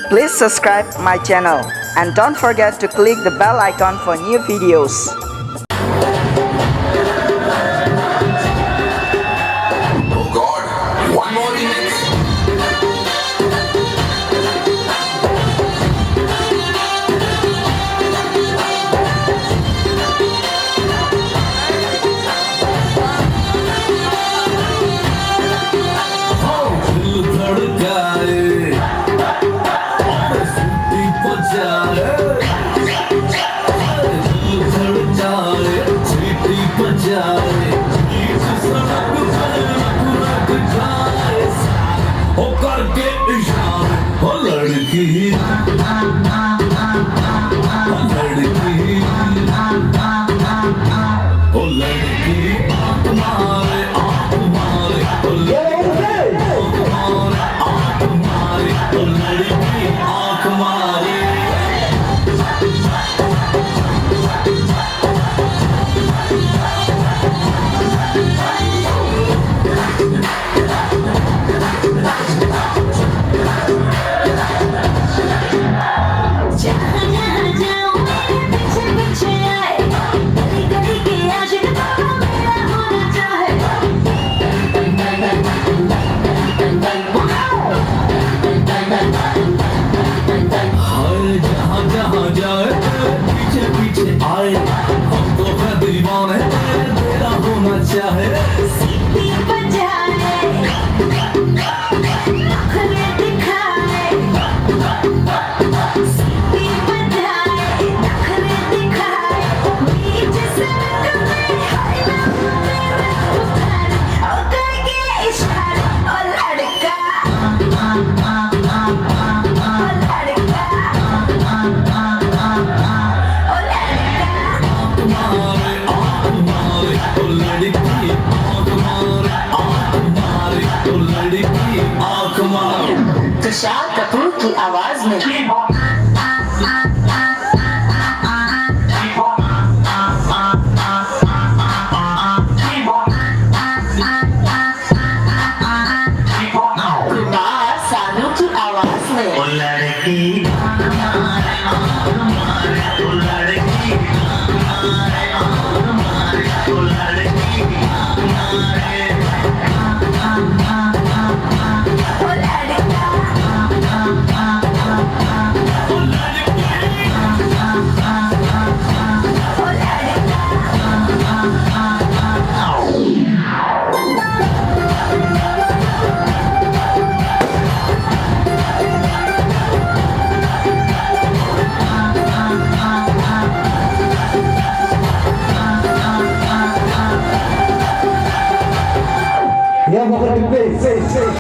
Please subscribe my channel and don't forget to click the bell icon for new videos. Oh God, one more remix. Tushar Kapoor की आवाज में कुमार सानू की आवाज में Ya, bakit